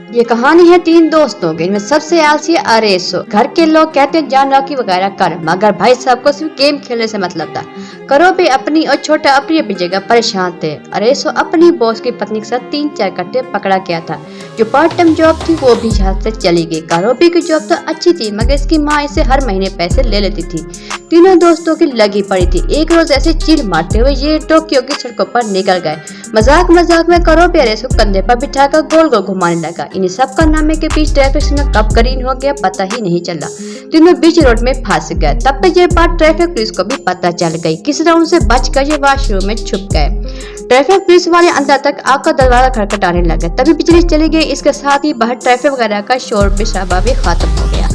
ये कहानी है तीन दोस्तों की, इनमें सबसे आलसी है अरेसो। घर के लोग कहते हैं जान नौकरी वगैरह कर, मगर भाई साहब को सिर्फ गेम खेलने से मतलब था। करो भी अपनी और छोटा अपनी अपनी जगह परेशान थे। अरेसो अपनी बॉस की पत्नी के साथ 3-4 घंटे पकड़ा गया था। जो पार्ट टाइम जॉब थी वो भी हाथ से चली गई। कारोबी की जॉब तो अच्छी थी, मगर इसकी माँ इसे हर महीने पैसे ले लेती थी। तीनों दोस्तों की लगी पड़ी थी। एक रोज ऐसे चिल मारते हुए ये टोक्यो की सड़कों पर निकल गए। मजाक मजाक में कारोबी अरेसो को कंधे पर बिठाकर गोल गोल घुमाने लगा। इन्हीं सब कारनामे के बीच ट्रैफिक सिग्नल कब ग्रीन हो गया पता ही नहीं चला। तीनों बीच रोड में फंस गए। तब तक ये बात ट्रैफिक पुलिस को भी पता चल गई। किस तरह उनसे बचकर ये वॉशरूम में छुप गए। ट्रैफिक पुलिस वाले अंदर तक आकर दरवाजा खटखटाने लगे। तभी बिजली चली गई। इसके साथ ही बाहर ट्रैफिक वगैरह का शोर भी खत्म हो गया।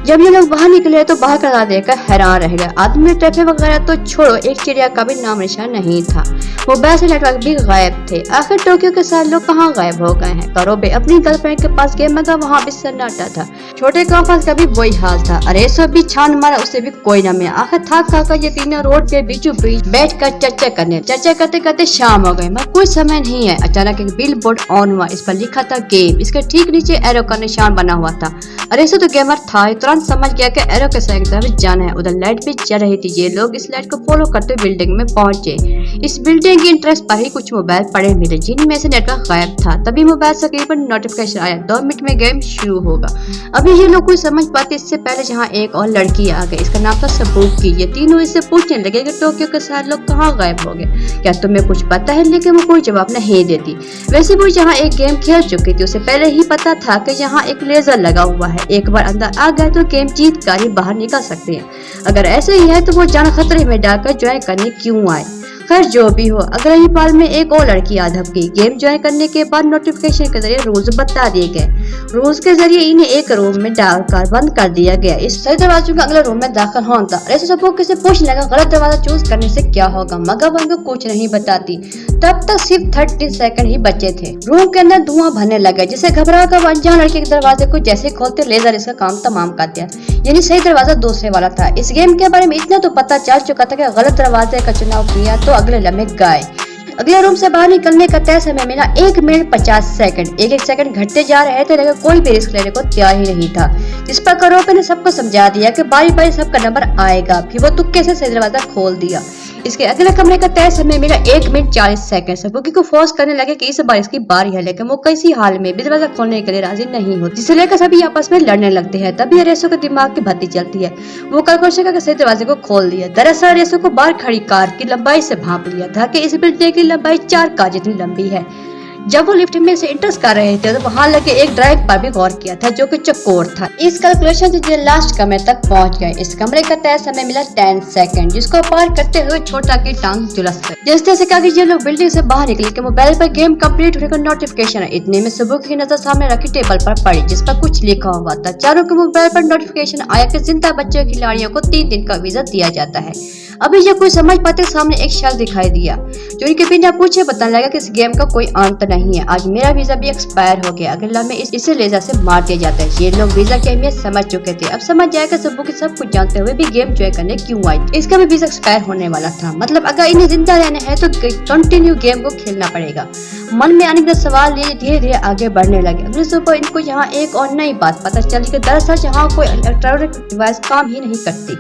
जब ये लोग बाहर निकले तो बाहर का देखकर हैरान रह गए। आदमी ट्रैफिक वगैरह तो छोड़ो, एक चिड़िया का भी नाम निशान नहीं था। मोबाइल से नेटवर्क भी गायब थे। आखिर टोक्यो के साथ लोग कहाँ गायब हो गए हैं। कारोबे अपनी गर्लफ्रेंड के पास गए, मगर वहाँ भी सन्नाटा था। छोटे काफास का भी वही हाल था। अरेसो भी छान मारा, उसे भी कोई न मिला। आखिर थक खाकर ये तीनों रोड के बीचों बीच बैठ कर चर्चा करते करते शाम हो गई, मगर कोई समय नहीं है। अचानक एक बिल बोर्ड ऑन हुआ। इस पर लिखा था गेम। इसके ठीक नीचे एरो का निशान बना हुआ था। अरेसो तो गेमर था, तुरंत समझ गया कि एरो के साइड तरफ जाना है। उधर लाइट भी जल रही थी। ये लोग इस लाइट को फॉलो करते बिल्डिंग में पहुंचे। इस बिल्डिंग की इंटरेस्ट पर ही कुछ मोबाइल पड़े मिले, जिनमें से नेटवर्क गायब था। तभी मोबाइल स्क्रीन पर नोटिफिकेशन आया, 2 मिनट में गेम शुरू होगा। अभी ये लोग कुछ समझ पाते इससे पहले जहाँ एक और लड़की आ गई। इसका नाम था सबुकी। ये तीनों इससे पूछने लगे कि टोक्यो के साथ लोग कहाँ गायब हो गए, क्या तुम्हें कुछ पता है? लेकिन वो कोई जवाब नहीं देती। वैसे वो जहाँ एक गेम खेल चुकी थी, उसे पहले ही पता था कि यहाँ एक लेजर लगा हुआ है। एक बार अंदर आ गए तो गेम जीत कर ही बाहर निकल सकते हैं। अगर ऐसे ही है तो वो जान खतरे में डालकर ज्वाइन करने क्यों आए। खैर जो भी हो, अगले ही पल में एक और लड़की आ धपकी। गेम ज्वाइन करने के बाद नोटिफिकेशन के जरिए रूल्स बता दिए गए। रूल्स के जरिए इन्हें एक रूम में डालकर बंद कर दिया गया। इस सही दरवाजे का अगले रूम में दाखिल होना था। अरेसो सबको से पूछने लगा गलत दरवाजा चूज करने से क्या होगा, मगर वो उनको कुछ नहीं बताती। तब तक सिर्फ 30 सेकंड ही बचे थे। रूम के अंदर धुआं भरने लगे, जिसे घबरा कर अनजान लड़के के दरवाजे को जैसे खोलते लेजर इसका काम तमाम कर दिया। यानी सही दरवाजा दूसरे वाला था। इस गेम के बारे में इतना तो पता चल चुका था कि गलत दरवाजे का चुनाव किया तो अगले लम्हे गाय। अगले रूम से बाहर निकलने का तय समय मिला 1 मिनट 50 सेकंड। एक सेकंड घटते जा रहे थे, लेकिन कोई भी रिस्क लेने को तैयार ही नहीं था। इस पर करोपे ने सबको समझा दिया कि बारी बारी सबका नंबर आएगा। फिर वो तुक्के से सही दरवाजा खोल दिया। इसके अगले कमरे का तय समय मिला 1 मिनट 40 सेकंड। सबुकी को फोर्स करने लगे कि इस बार इसकी बारी है, लेकिन वो किसी हाल में भी दरवाजा खोलने के लिए राजी नहीं होती, जिसे लेकर सभी आपस में लड़ने लगते हैं। तभी अरेसो के दिमाग की बत्ती चलती है। वो कैलकुलेशन के सही दरवाजे को खोल दिया। दरअसल अरेसो को बाहर खड़ी कार की लंबाई से भांप लिया था कि इस बिल्डिंग की लंबाई 4 कार जितनी लंबी है। जब वो लिफ्ट में से इंटर्स कर रहे थे तो वहां लगे एक ड्राइव पर भी गौर किया था, जो कि चकोर था। इस कैलकुलेशन से लास्ट कमरे तक पहुंच गए। इस कमरे का तय समय मिला 10 सेकंड, जिसको पार करते हुए छोटा की टांग झुलस गई। जैसे जैसे कहा कि ये लोग बिल्डिंग से बाहर निकले कि मोबाइल पर गेम कंप्लीट होने का नोटिफिकेशन है। इतने में सबुकी की नजर सामने रखी टेबल पर पड़ी, जिस पर कुछ लिखा हुआ था। चारों के मोबाइल पर नोटिफिकेशन आया कि जिंदा बच्चे खिलाड़ियों को 3 दिन का वीजा दिया जाता है। अभी ये कोई समझ पाते सामने एक शख्स दिखाई दिया, जो इनके बिना पूछे बताने लगा कि इस गेम का कोई अंत नहीं है। आज मेरा वीजा भी एक्सपायर हो गया, अगले में इसे लेजर से मार दिया जाता है। ये लोग वीजा की अहमियत समझ चुके थे। अब समझ जाएगा सबुकी सब कुछ जानते हुए भी गेम ज्वाइन करने क्यों आई। इसका भी वीजा एक्सपायर होने वाला था, मतलब अगर इन्हें जिंदा रहना है तो कंटिन्यू गेम को खेलना पड़ेगा। मन में आने के सवाल लिए धीरे धीरे आगे बढ़ने लगे। अगले सुबह इनको यहाँ एक और नई बात पता चली कि दरअसल यहाँ कोई इलेक्ट्रॉनिक डिवाइस काम ही नहीं करती,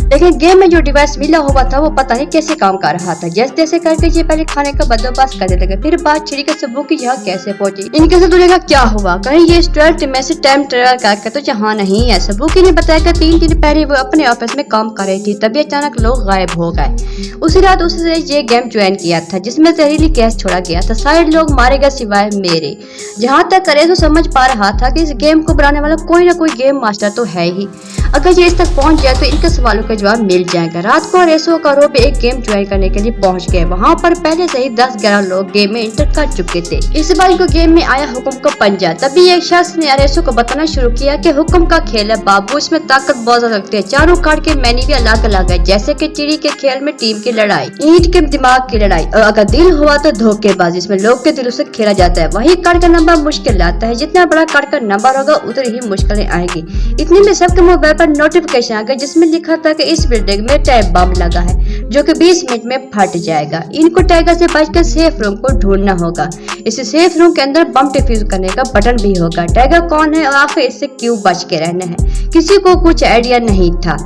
लेकिन गेम में जो डिवाइस मिला हुआ था वो पता नहीं कैसे काम कर रहा था। जैसे तैसे करके ये पहले खाने का बंदोबस्त करने लगे। फिर बात छिड़ी के सबुकी यहाँ कैसे पहुंची, इनके साथ दुनिया का क्या हुआ, कहीं ये स्टूडेंट में से टाइम ट्रेवल करके तो यहाँ नहीं है। सबुकी ने बताया कि 3 दिन पहले वो अपने ऑफिस में काम कर रही थी, तभी अचानक लोग गायब हो गए। उसी रात उसने ये गेम ज्वाइन किया था, जिसमें जहरीली गैस छोड़ा गया था। सारे लोग मारे गए सिवाय मेरे। जहाँ तक अरेसो समझ पा रहा था कि इस गेम को बनाने वाला कोई ना कोई गेम मास्टर तो है ही। अगर ये इस तक पहुंच जाए तो इनके सवालों का जवाब मिल जाएगा। रात को अरेसो और कारोबे एक गेम ज्वाइन करने के लिए पहुंच गए। वहां पर पहले से ही 10-11 लोग गेम में इंटर कर चुके थे। इस बार को गेम में आया हुक्म को पंजा। तभी एक शख्स ने अरेसो को बताना शुरू किया कि हुक्म का खेल है बाबू, इसमें ताकत बहुत ज्यादा लगती है। चारों कार्ड के मेन्यू भी अलग अलग है, जैसे कि चिड़ी के खेल में टीम की लड़ाई, ईंट के दिमाग की लड़ाई, और अगर दिल हुआ तो धोखेबाजी, इसमें लोग के दिलों से खेला जाता है। वही कार्ड का नंबर मुश्किल लाता है, जितना बड़ा कार्ड का नंबर होगा उतनी ही मुश्किलें आएगी। इतने में सबके मोबाइल पर नोटिफिकेशन आ गया, जिसमें लिखा था कि कि इस बिल्डिंग में टाइम बम लगा है जो कि 20 मिनट में फट जाएगा। इनको टाइगर से बचकर सेफ रूम को ढूंढना होगा। इस सेफ रूम के अंदर बम डिफ्यूज करने का बटन भी होगा। टाइगर कौन है और आखिर इससे क्यों बच के रहना है, किसी को कुछ आइडिया नहीं था।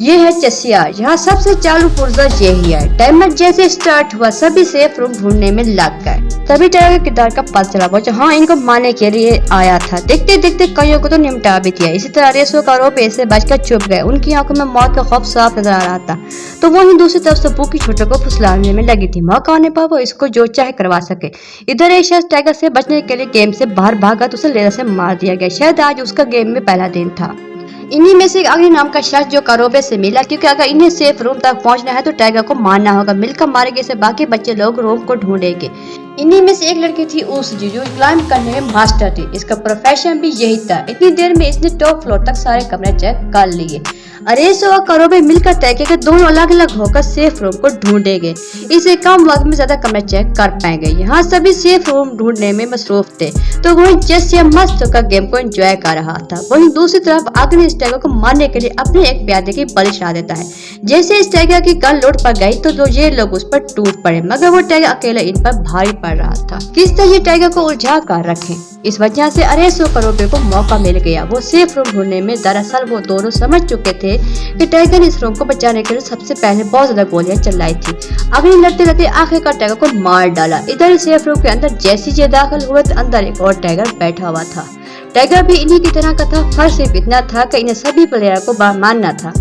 ये है चेसिया, यहाँ सबसे चालू पुर्जा यही है। टाइमर जैसे स्टार्ट हुआ सभी सेफ रूम ढूंढने में लग गए। तभी टाइगर के किरदार का पता चला वो जहाँ इनको मारने के लिए आया था। देखते देखते कईयों को तो निपटा भी दिया। इसी तरह रेसो का आरोपी ऐसे बचकर छुप गए। उनकी आंखों में मौत का खौफ साफ नजर आ रहा था। तो वहीं दूसरी तरफ सबू की छोटे को फुसलाने में लगी थी। मौका आने पर वो इसको जो चाहे करवा सके। इधर एक शख्स टाइगर से बचने के लिए गेम से बाहर भागा तो उसे लेजर से मार दिया गया। शायद आज उसका गेम में पहला दिन था। इन्हीं में से एक अग्नि नाम का शख्स जो कारोबे से मिला, क्योंकि अगर इन्हें सेफ रूम तक पहुंचना है तो टाइगर को मारना होगा। मिलकर मारेंगे से बाकी बच्चे लोग रूम को ढूंढेंगे। इन्हीं में से एक लड़की थी उसी जो क्लाइंब करने में मास्टर थी। इसका प्रोफेशन भी यही था। इतनी देर में इसने टॉप फ्लोर तक सारे कमरे चेक कर लिए। अरेसो और कारोबे मिलकर तय किया कि दोनों अलग अलग होकर सेफ रूम को ढूंढेंगे। इसे कम वक्त में ज्यादा कमरे चेक कर पाएंगे। यहाँ सभी सेफ रूम ढूंढने में मसरूफ थे। तो वहीं चेसिया मस्त होकर गेम को एंजॉय कर रहा था। वहीं दूसरी तरफ अग्नि इस टाइगर को मारने के लिए अपने एक प्यादे की बलि चढ़ा देता है। जैसे इस टाइगर की गन लोड पर गई तो ये लोग उस पर टूट पड़े, मगर वो टाइगर अकेला इन पर भारी पड़ रहा था। किस तरह ये टाइगर को उलझा कर रखे। इस वजह से अरेसो कारोबे को मौका मिल गया। वो सेफ रूम ढूंढने में दरअसल वो दोनों समझ चुके थे कि टाइगर ने इस रूम को बचाने के लिए सबसे पहले बहुत ज्यादा गोलियां चलाई थी। अग्नि लड़ते लड़ते आखिरकार टाइगर को मार डाला। इधर सेफ रूम के अंदर जैसे ये दाखिल हुए तो अंदर एक और टाइगर बैठा हुआ था। टाइगर भी इन्हीं की तरह का था, फर्क सिर्फ इतना था कि इन्हें सभी प्लेयर को मारना था,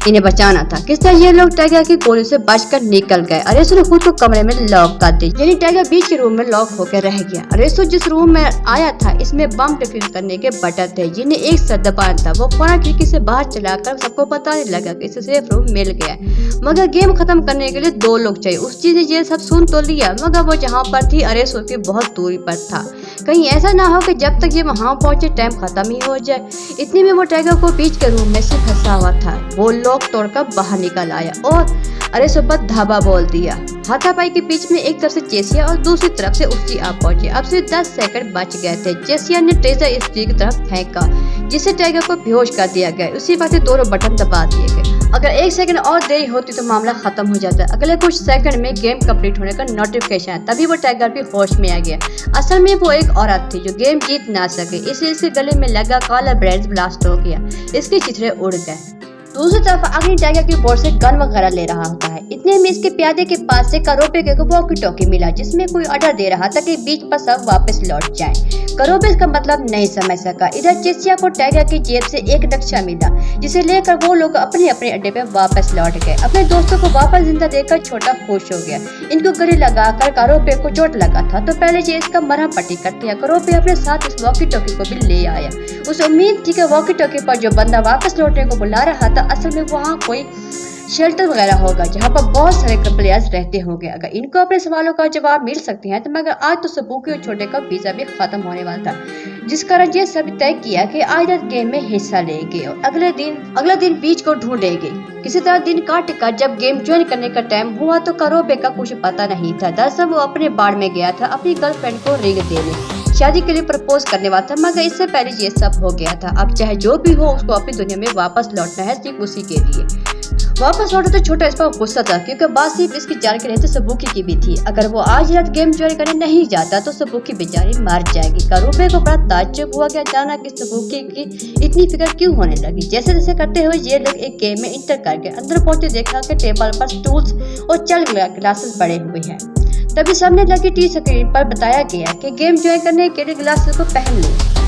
इन्हें बचाना था। किस तरह ये लोग टाइगर की गोली से बचकर निकल गए। अरेसो ने खुद को कमरे में लॉक कर दी, यानी टाइगर बीच के रूम में लॉक होकर रह गया। अरेसो जिस रूम में आया था इसमें बम डिफ्यूज करने के बटन थे जिन्हें एक साथ दबाना था। वो फौरन खिड़की से बाहर चलाकर सबको पता लगा कि इसे सेफ रूम मिल गया। मगर गेम खत्म करने के लिए 2 लोग चाहिए। उस चीज ने ये सब सुन तो लिया, मगर वो जहाँ पर थी अरेसो की बहुत दूरी पर था। कहीं ऐसा ना हो कि जब तक ये वहाँ पहुंचे टाइम खत्म ही हो जाए। इतने में वो टाइगर को बीच के रूम में से फंसा हुआ था। वो लॉक तोड़कर बाहर निकल आया और अरेसो पर धावा बोल दिया। हाथापाई के बीच में एक तरफ से चेसिया और दूसरी तरफ से उसकी आप पहुंचे। अब से 10 सेकंड बच गए थे। चेसिया ने ट्रेजर स्त्री की तरफ फेंका जिससे टाइगर को बेहोश कर दिया गया। उसी बात से दोनों बटन दबा दिए गए। अगर 1 सेकंड और देरी होती तो मामला खत्म हो जाता। अगले कुछ सेकंड में गेम कंप्लीट होने का नोटिफिकेशन है। तभी वो टाइगर भी होश में आ गया। असल में वो एक औरत थी जो गेम जीत ना सके, इसलिए इसके गले में लगा काला ब्रेड ब्लास्ट हो गया। इसके चिथड़े उड़ गए। दूसरी तरफ अग्नि टाइगर की बोर्ड से गन वगैरह ले रहा होता है। इतने में इसके प्यादे के पास से कारोबे को वॉकी टॉकी मिला जिसमें कोई ऑर्डर दे रहा था कि बीच पर सब वापस लौट जाएं। कारोबे इसका मतलब नहीं समझ सका। इधर चेसिया को टाइगर की जेब से एक नक्शा मिला जिसे लेकर वो लोग अपने अपने अड्डे पे वापस लौट गए। अपने दोस्तों को वापस जिंदा देखकर छोटा खुश हो गया। इनको गले लगाकर कारोबे को चोट लगा था तो पहले ये इसका मरहम पट्टी करते हैं। कारोबे अपने साथ इस वॉकी टॉकी को भी ले आया। उसे उम्मीद थी कि वॉकी टॉकी पर जो बंदा वापस लौटने को बुला रहा था असल में वहाँ कोई शेल्टर वगैरह होगा जहाँ पर बहुत सारे प्लेयर्स रहते होंगे। अगर इनको अपने सवालों का जवाब मिल सकते हैं तो मगर आज तो सबूकी और छोटे का वीजा भी खत्म होने वाला था, जिस कारण ये सभी तय किया कि आज गेम में हिस्सा लेंगे और अगले दिन बीच को ढूंढेंगे। किसी तरह दिन काट कर जब गेम ज्वाइन करने का टाइम हुआ तो कारोबे का कुछ पता नहीं था। दरअसल वो अपने बाड़ में गया था अपनी गर्लफ्रेंड को रिंग देने, शादी के लिए प्रपोज करने वाला था, मगर इससे पहले ये सब हो गया था। अब चाहे जो भी हो उसको अपनी दुनिया में वापस लौटना है, सिर्फ उसी के लिए। वापस लौटा तो छोटा इस पर गुस्सा था क्योंकि बात सिर्फ इसकी जान के रहते सबूकी की भी थी। अगर वो आज रात गेम ज्वाइन करने नहीं जाता तो सबूकी बेचारी मर जाएगी। कारोबे को बड़ा ताज्जुब हुआ क्या जाना कि सबूकी की इतनी फिक्र क्यों होने लगी। जैसे जैसे करते हुए ये लोग एक गेम में इंटर करके अंदर पहुंचे देखा कि टेबल पर स्टूल्स और चल ग्लासेस पड़े हुए हैं। तभी सामने लगी टी स्क्रीन पर बताया गया कि गेम ज्वाइन करने के लिए ग्लासेस को पहन लो।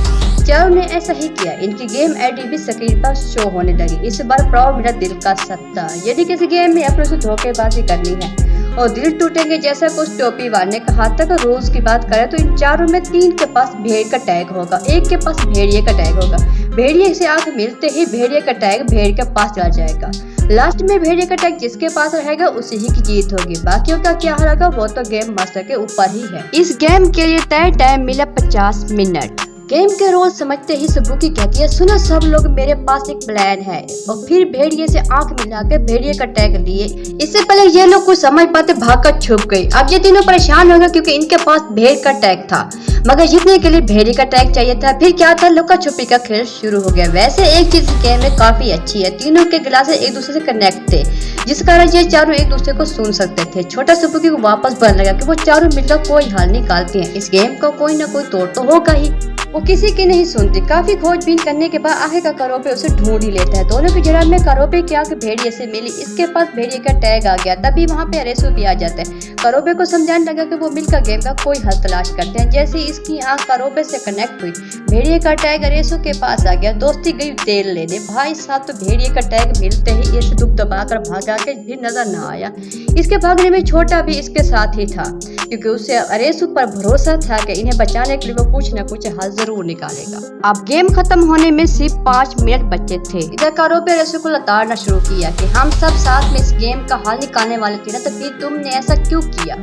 चारों ने ऐसा ही किया। इनकी गेम आईडी भी स्क्रीन पर शो होने लगी। इस बार प्राव मेरा दिल का सत्ता। यदि किसी गेम में अपने से धोखेबाजी करनी है और दिल टूटेंगे जैसा कुछ टोपी वाले ने कहा था। कि रोज की बात करें तो इन चारों में 3 के पास भेड़ का टैग होगा, 1 के पास भेड़िए का टैग होगा। भेड़िए से आंख मिलते ही भेड़िए का टैग भेड़ के पास चला जाएगा। लास्ट में भेड़िए का टैग जिसके पास रहेगा उसी ही की जीत होगी। बाकियों का क्या होगा वो तो गेम मास्टर के ऊपर ही है। इस गेम के लिए तय टाइम मिला 50 मिनट। गेम के रोल समझते ही सबूकी कहती है, सुनो सब लोग, मेरे पास एक प्लान है। और फिर भेड़िए से आंख मिलाकर भेड़िए का टैग लिए। इससे पहले ये लोग कुछ समझ पाते भागकर छुप गई। अब ये तीनों परेशान हो गए क्योंकि इनके पास भेड़ का टैग था, मगर जीतने के लिए भेड़िए का टैग चाहिए था। फिर क्या था, लुका छुपी का खेल शुरू हो गया। वैसे एक चीज गेम में काफी अच्छी है, तीनों के गिलासे एक दूसरे से कनेक्ट थे, जिस कारण ये चारों एक दूसरे को सुन सकते थे। छोटा सबूकी को वापस पता लगा कि वो चारों मिलकर कोई हल निकालते हैं। इस गेम का कोई ना कोई तोड़ तो होगा ही। वो किसी की नहीं सुनती। काफी खोजबीन करने के बाद आखिरकार करोपे उसे ढूंढ ही लेता है। दोनों की जड़ान में करोपे की आंख भेड़िए से मिली। इसके पास भेड़िए का टैग आ गया। तभी वहाँ पे अरेसो भी आ जाता है। करोपे को समझाने लगा कि वो मिलकर गेम का कोई हल तलाश करते हैं। जैसे ही इसकी आंख करोपे से कनेक्ट हुई, भेड़िए का टैग अरेसो के पास आ गया। दोस्ती गई तेल लेने। भाई साहब, तो भेड़िए का टैग मिलते ही इसे दुख दबाकर भागा के फिर नजर न आया। इसके भागने में छोटा भी इसके साथ ही था, क्योंकि उसे अरेसो पर भरोसा था कि इन्हें बचाने के लिए वो कुछ न कुछ हल जरूर निकालेगा। अब गेम खत्म होने में सिर्फ 5 मिनट बचे थे। इधर करोपे अरेसो को लताड़ना शुरू किया कि हम सब साथ में इस गेम का हल निकालने वाले थे ना, तो फिर तुमने ऐसा क्यों किया,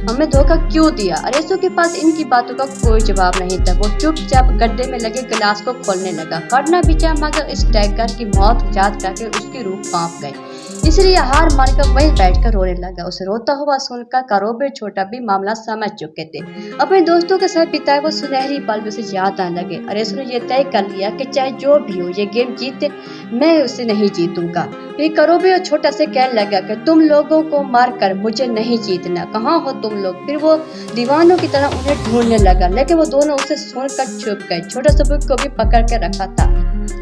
हमें धोखा क्यों दिया। अरेसो के पास इनकी बातों का कोई जवाब नहीं था। वो चुपचाप गड्ढे में लगे गिलास को खोलने लगा। करना भी चाहा, मगर इस टैगर की मौत याद करके उसकी रूह कांप गई। इसलिए हार मानकर वहीं बैठकर रोने लगा। उसे रोता हुआ सुनकर करोपे छोटा भी मामला समझ चुके थे। अपने दोस्तों के साथ बिताए वो सुनहरी पल भी उसे याद आने लगे। अरेसो ने ये तय कर लिया कि चाहे जो भी हो, ये गेम जीते, मैं उसे नहीं जीतूंगा। फिर करोपे और छोटा से कहने लगा कि तुम लोगों को मारकर मुझे नहीं जीतना, कहाँ हो तुम लोग। फिर वो दीवानों की तरह उन्हें ढूंढने लगा, लेकिन वो दोनों उसे सुनकर छुप गए। छोटा सबूक को भी पकड़ के रखा था।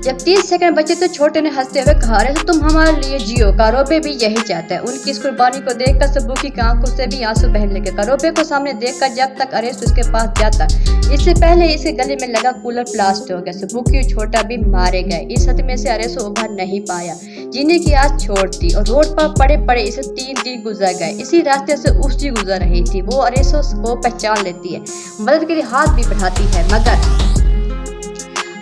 जब 30 सेकंड बचे तो छोटे ने हंसते हुए कहा, अरे तो तुम हमारे लिए जियो। करोपे भी यही चाहता है। उनकी इस कुर्बानी को देखकर सबूकी की आंखों से भी आंसू बहने लगे। करोपे को सामने देखकर जब तक अरेसो उसके पास जाता, इससे पहले इसके गले में लगा कूलर ब्लास्ट हो गया। सबूकी और छोटा भी मारे गए। इस सदमे से अरेसो उभर नहीं पाया। जीने की आस छोड़ दी और रोड पर पड़े पड़े इसे 3 दिन गुजर गए। इसी रास्ते से उसकी गुजर रही थी। वो अरेसो को पहचान लेती है, मदद के लिए हाथ भी बढ़ाती है, मगर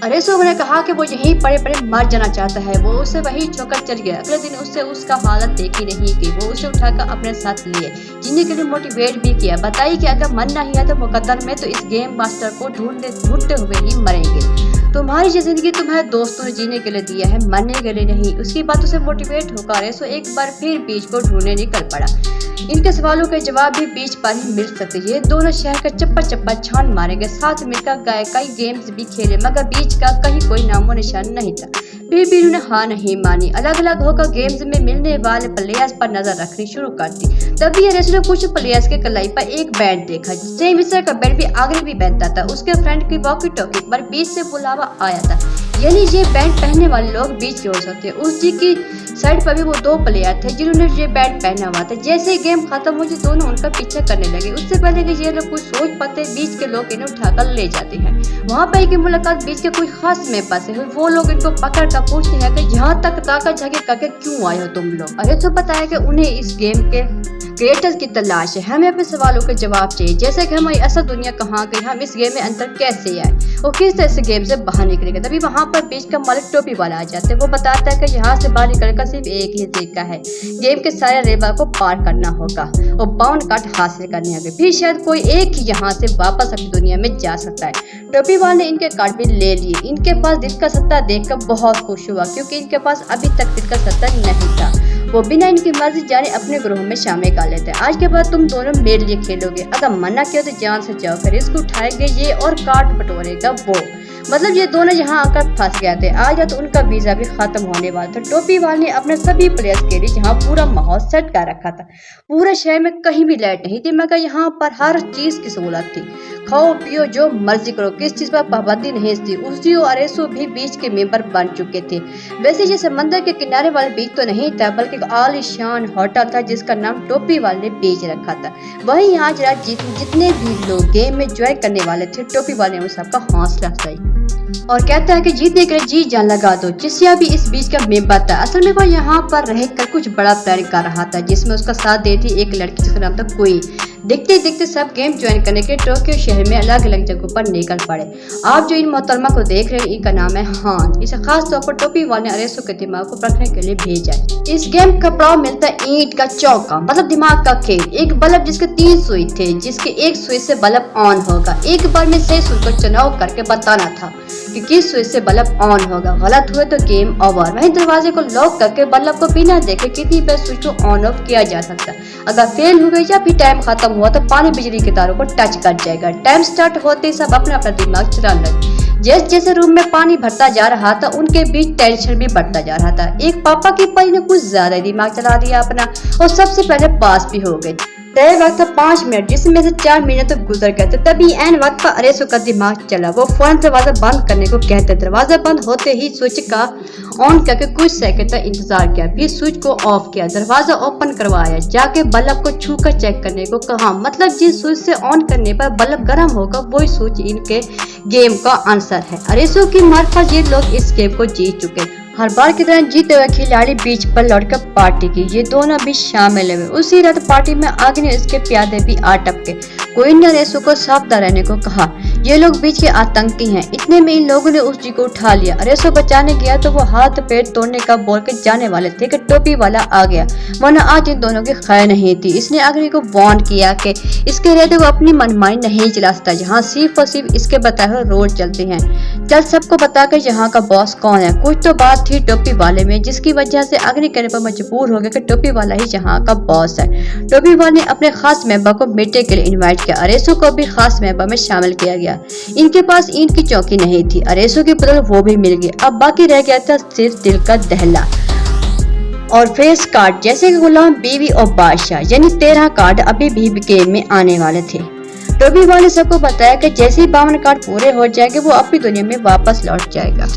अरेसो ने कहा कि वो यहीं पड़े पड़े मर जाना चाहता है। वो उसे वही छोड़कर चल गया। अगले दिन उससे उसका हालत देखी नहीं गई। वो उसे उठाकर अपने साथ लिए, जीने के लिए मोटिवेट भी किया। बताई कि अगर मन नहीं है तो मुकद्दर में तो इस गेम मास्टर को ढूंढते हुए ही मरेंगे। तुम्हारी ये जिंदगी तुम्हारे दोस्तों ने जीने के लिए दिया है, मरने के लिए नहीं। उसकी बातों से मोटिवेट होकर अरेसो एक बार फिर बीच को ढूंढने निकल पड़ा। इनके सवालों के जवाब भी बीच पर ही मिल सकते। ये दोनों शहर का चप्पा चप्पा छान मारेंगे। साथ मिलकर गए, कई गेम्स भी खेले, मगर बीच का कहीं कोई नामो निशान नहीं था। फिर भी उन्होंने हार नहीं मानी। अलग अलग होकर गेम्स में मिलने वाले प्लेयर्स पर नजर रखनी शुरू कर दी। तभी अरेसो ने कुछ प्लेयर्स के कलाई पर एक बैंड देखा। सेम इस तरह का बैंड भी आगे भी पहनता था। उसके फ्रेंड की वॉकी टॉकी पर बीच से बुलावा आया था, यानी ये बैंड पहनने वाले लोग बीच जोड़ सकते। उस जी की साइड पर भी वो 2 प्लेयर थे जिन्होंने ये बैंड पहना हुआ था। जैसे ही गेम खत्म हुई, दोनों उनका पीछा करने लगे। उससे पहले कि ये लोग कुछ सोच पाते, बीच के लोग इन्हें उठाकर ले जाते हैं। वहाँ पर की मुलाकात बीच के कोई खास में फंसे हुए। वो लोग इनको पकड़ कर पूछते हैं कि यहाँ तक ताकत झगे करके क्यों आए हो तुम लोग। अरे तो बताया कि उन्हें इस गेम के क्रिएटर्स की तलाश है, हमें अपने सवालों के जवाब चाहिए, जैसे कि हमारी असल दुनिया कहाँ गई, हम इस गेम में अंदर कैसे आए और किस तरह से गेम से बाहर निकलेंगे। तभी वहाँ पर बीच का मालिक टोपी वाला आ जाता है। वो बताता है कि यहाँ से बाहर निकलने का सिर्फ एक ही तरीका है, गेम के सारे रेबा को पार करना होगा और बाउंड कार्ड हासिल करने होंगे। फिर शायद कोई एक ही यहाँ से वापस अपनी दुनिया में जा सकता है। टोपी वाले ने इनके कार्ड भी ले लिए। इनके पास दिल का सत्ता देखकर बहुत खुश हुआ, क्योंकि इनके पास अभी तक दिल का सत्ता नहीं था। वो बिना इनकी मर्जी जाने अपने ग्रोह में शामिल कर लेते हैं। आज के बाद तुम दोनों मेरे लिए खेलोगे, अगर मना किया तो जान से जाओ। फिर इसको उठाएंगे ये और कार्ड बटोरेगा वो। मतलब ये दोनों यहाँ आकर फंस गए थे। आज तो उनका वीजा भी खत्म होने वाला था। टोपी वाले ने अपने सभी प्लेयर्स के लिए यहाँ पूरा माहौल सेट कर रखा था। पूरे शहर में कहीं भी लाइट नहीं थी, मगर यहाँ पर हर चीज की सहूलत थी। खाओ पियो जो मर्जी करो, किस चीज पर पाबंदी नहीं थी। उसी और अरेसो भी बीच के मेंबर बन चुके थे। वैसे ये समंदर के किनारे वाले बीच तो नहीं था, बल्कि एक आलीशान होटल था जिसका नाम टोपी वाले ने बीच रखा था। वहीं आज रात जितने भी लोग गेम में ज्वाइन करने वाले थे, टोपी वाले ने सबका हौसला अफजाई और कहता है कि जीतने के लिए जी जान लगा दो। चिसिया भी इस बीच का मेंबर था। असल में वो यहाँ पर रहकर कुछ बड़ा प्लान कर रहा था, जिसमें उसका साथ देती एक लड़की जिसका नाम था कोई। देखते देखते सब गेम ज्वाइन करने के टोक्यो शहर में अलग अलग जगहों पर निकल पड़े। आप जो इन मोहतरमा को देख रहे हैं इनका नाम है हान। इसे खास तौर पर टोपी वाले ने अरेसो के दिमाग को परखने के लिए भेजा है। इस गेम का प्रभाव मिलता है ईंट का चौका मतलब दिमाग का खेल। एक बल्ब जिसके 3 सुई थे, जिसके एक सुई से बल्ब ऑन होगा। एक बार में सही सुई को चुनाव करके बताना था कि किस स्विच से बल्ब ऑन होगा। गलत हुए तो गेम ओवर। वहीं दरवाजे को लॉक करके बल्ब को बिना देखे कितनी बार स्विच को ऑन ऑफ किया जा सकता है। अगर फेल हुए या फिर टाइम खत्म हुआ तो पानी बिजली के तारों को टच कर जाएगा। टाइम स्टार्ट होते ही सब अपना अपना दिमाग चलाने लगे। जैसे जैसे रूम में पानी भरता जा रहा था उनके बीच टेंशन भी बढ़ता जा रहा था। एक पापा की परी ने कुछ ज्यादा दिमाग चला दिया अपना और सबसे पहले पास भी हो गए। तय वक्त था 5 मिनट जिसमें से 4 मिनट तो गुजर गए थे। तभी एन वक्त पर अरेसो का दिमाग चला। वो फौरन दरवाजा बंद करने को कहते। दरवाजा बंद होते ही स्विच का ऑन करके कुछ सेकंड तक इंतजार किया, फिर स्विच को ऑफ किया, दरवाजा ओपन करवाया, जाके बल्ब को छूकर चेक करने को कहा। मतलब जिस स्विच से ऑन करने पर बल्ब गर्म होगा वही स्विच इनके गेम का आंसर है। अरेसो की मार्फत ये लोग इस गेम को जीत चुके। हर बार की तरह जीते हुए खिलाड़ी बीच पर लौटकर पार्टी की। ये दोनों भी शामिल हुए। उसी रात पार्टी में आग्नि इसके प्यादे भी आ टपके। कोई ने अरेसो को सावधान रहने को कहा। ये लोग बीच के आतंकी हैं। इतने में इन लोगों ने उस जी को उठा लिया। अरेसो बचाने गया तो वो हाथ पैर तोड़ने का बोल के जाने वाले थे कि टोपी वाला आ गया, वरना आज इन दोनों की खैर नहीं थी। इसने अग्नि को वार्न किया कि इसके रहते वो अपनी मनमानी नहीं चला सकता, जहाँ सिर्फ और सिर्फ इसके बताए हुए रोल चलते हैं। चल सबको बताकर यहाँ का बॉस कौन है। कुछ तो बात थी टोपी वाले में जिसकी वजह से अग्नि कहने पर मजबूर हो गया कि टोपी वाला ही यहाँ का बॉस है। टोपी वाले ने अपने खास मेंबर को मीटिंग के लिए इनवाइट किया। अरेसो को भी खास मेंबर में शामिल किया गया। इनके पास ईंट की चौकी नहीं थी। अरेसो की बदल वो भी मिल गई। अब बाकी रह गया था सिर्फ दिल का दहला और फेस कार्ड जैसे कि गुलाम, बीवी और बादशाह, यानी 13 कार्ड अभी भी गेम में आने वाले थे। टोपी वाले सबको बताया कि जैसे ही 52 कार्ड पूरे हो जाएंगे वो अपनी दुनिया में वापस लौट जाएगा।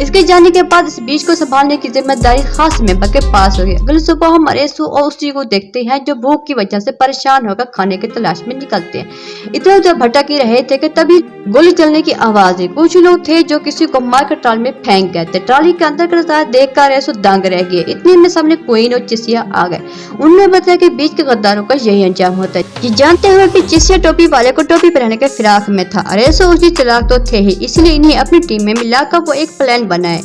इसके जाने के बाद इस बीच को संभालने की जिम्मेदारी खास मेंबर के पास हो गई। अगली सुबह हम अरेसो और उसी को देखते हैं जो भूख की वजह से परेशान होकर खाने की तलाश में निकलते हैं। इधर उधर भटक ही रहे थे कि तभी गोली चलने की आवाज आई। कुछ लोग थे जो किसी को मारकर ट्राली में फेंक गए थे। ट्राली के अंदर का नजारा देखकर अरेसो दंग रह गए। इतने में सामने क्वीन और चिसिया आ गए। उन्होंने बताया कि बीच के गद्दारों का यही अंजाम होता है। ये जानते हुए भी चिसिया टोपी वाले को टोपी पहनने के फिराक में था। अरेसो उसकी चालाक तो थे ही, इसलिए इन्हें अपनी टीम में मिलाकर वो एक प्लान बनाए।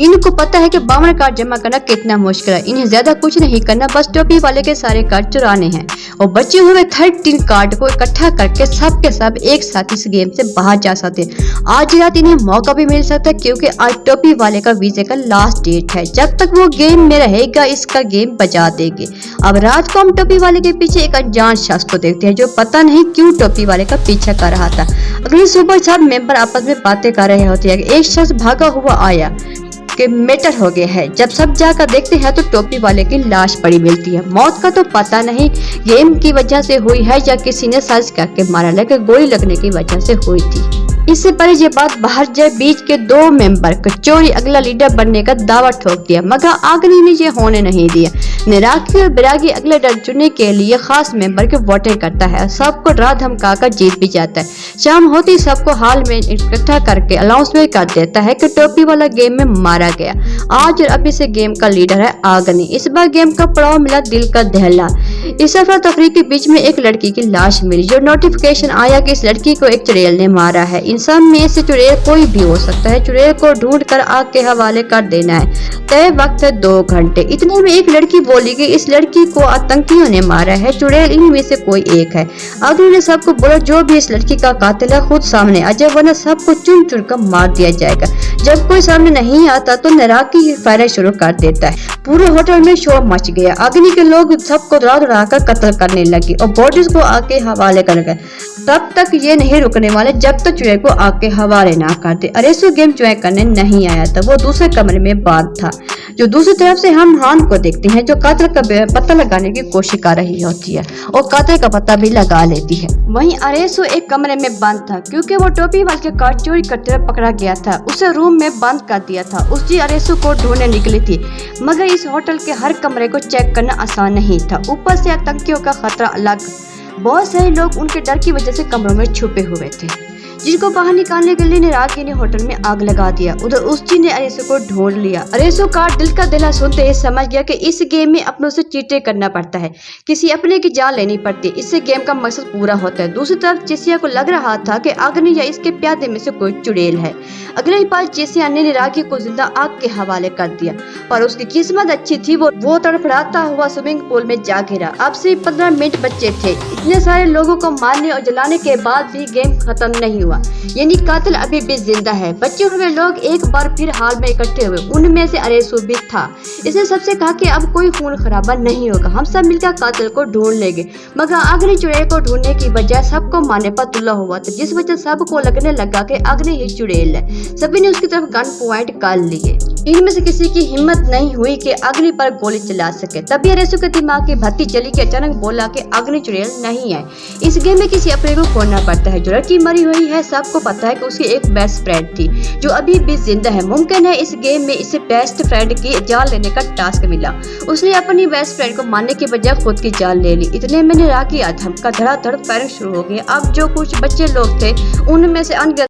इनको पता है कि 52 कार्ड जमा करना कितना मुश्किल है। इन्हें ज्यादा कुछ नहीं करना, बस टोपी वाले के सारे कार्ड चुराने हैं और बचे हुए 13 कार्ड को इकट्ठा करके सब के सब एक साथ इस गेम से बाहर जा सकते हैं। आज रात इन्हें मौका भी मिल सकता है क्योंकि आज टोपी वाले का वीजे का लास्ट डेट है। जब तक वो गेम में रहेगा इसका गेम बजा देंगे। अब रात को हम टोपी वाले के पीछे एक अनजान शख्स को देखते हैं जो पता नहीं क्यों टोपी वाले का पीछा कर रहा था। अगली सुबह सब मेंबर आपस में बातें कर रहे होते हैं। एक शख्स भागा हुआ आया कि मैटर हो गया है। जब सब जाकर देखते हैं तो टोपी वाले की लाश पड़ी मिलती है। मौत का तो पता नहीं गेम की वजह से हुई है या किसी ने साजिश करके मारा, लेकिन गोली लगने की वजह से हुई थी। इससे पहले ये बात बाहर जाए, बीच के 2 मेंबर कचोरी अगला लीडर बनने का दावा ठोक दिया, मगर आग्नि ने ये होने नहीं दिया। निराकी और बिरागी अगले लीडर चुनने के लिए खास मेंबर के वोटिंग करता है। सबको डरा धमका कर जीत भी जाता है। शाम होती सबको हाल में इकट्ठा करके अनाउंसमेंट कर देता है कि टोपी वाला गेम में मारा गया। आज और अभी से गेम का लीडर है आग्नि। इस बार गेम का पड़ाव मिला दिल का दहला। इस अफरा तफरी के बीच में एक लड़की की लाश मिली। जो नोटिफिकेशन आया कि इस लड़की को एक चुड़ैल ने मारा है। इंसान में से चुड़ैल कोई भी हो सकता है। चुड़ैल को ढूंढ कर आग के हवाले कर देना है। तय वक्त है 2 घंटे। इतने में एक लड़की बोली कि इस लड़की को आतंकियों ने मारा है। चुड़ैल इनमें से कोई एक है। अग्नि ने सबको बोला जो भी इस लड़की का कातिल है खुद सामने आ जाए, वरना सबको चुन चुन कर मार दिया जाएगा। जब कोई सामने नहीं आता तो निराकी फायरिंग शुरू कर देता है। पूरे होटल में शोर मच गया। अग्नि के लोग सबको दौड़ा दौड़ा कर कत्ल करने लगे और बॉडीज को आग के हवाले कर गए। तब तक ये नहीं रुकने वाले जब तक चुड़ैल को आग के हवाले ना कर दे। अरेसो गेम ज्वाइन करने नहीं आया था, वो दूसरे कमरे में बंद था। जो दूसरी तरफ से हम हान को देखते हैं जो कातिल का पता लगाने की कोशिश कर रही होती है और कातिल का पता भी लगा लेती है। वहीं अरेसो एक कमरे में बंद था क्योंकि वो टोपी वाले के कार्ड चोरी करते हुए पकड़ा गया था। उसे रूम में बंद कर दिया था। उसकी अरेसो को ढूंढने निकली थी, मगर इस होटल के हर कमरे को चेक करना आसान नहीं था। ऊपर से आतंकियों का खतरा अलग। बहुत सारे लोग उनके डर की वजह से कमरों में छुपे हुए थे। जिसको बाहर निकालने के लिए रागी ने होटल में आग लगा दिया। उधर उसची ने अरेसो को ढूंढ लिया। अरेसो का दिल का दिला सुनते ही समझ गया कि इस गेम में अपनों से चीटिंग करना पड़ता है, किसी अपने की जान लेनी पड़ती, इससे गेम का मकसद पूरा होता है। दूसरी तरफ चेसिया को लग रहा था कि अग्नि या इसके प्यादे में से कोई चुड़ैल है। अगले ही पल चेसिया ने रागी को जिंदा आग के हवाले कर दिया, पर उसकी किस्मत अच्छी थी, वो तड़फड़ाता हुआ स्विमिंग पूल में जा गिरा। अब से 15 मिनट बचे थे। इतने सारे लोगों को मारने और जलाने के बाद भी गेम खत्म नहीं हुआ, यानी कातिल अभी भी जिंदा है। बचे हुए लोग एक बार फिर हाल में इकट्ठे हुए, उनमें से अरेसो भी था। इसने सबसे कहा कि अब कोई खून खराबा नहीं होगा, हम सब मिलकर कातिल को ढूंढ लेंगे। मगर अग्नि चुड़ैल को ढूंढने की बजाय सबको मारने पर तुला हुआ था, जिस वजह सबको लगने लगा कि अग्नि ही चुड़ैल है। सभी ने उसकी तरफ गन पॉइंट कर लिए। इनमें से किसी की हिम्मत नहीं हुई कि अग्नि पर गोली चला सके। तभी अरेसो के दिमाग की बत्ती चली कि अचानक बोला कि अग्नि चुड़ैल नहीं है, इस गेम में किसी अपने को खोना पड़ता है। जो लड़की मरी हुई है सबको पता है कि उसकी एक बेस्ट फ्रेंड थी जो अभी भी जिंदा है। मुमकिन है इस गेम में इसे बेस्ट फ्रेंड की जान लेने का टास्क मिला। उसने अपनी बेस्ट फ्रेंड को मारने के बजाय खुद की जान ले ली। इतने में रागी आधम का धड़ाधड़ फायरिंग शुरू हो गई। अब जो कुछ बच्चे लोग थे उनमें से अनगिनत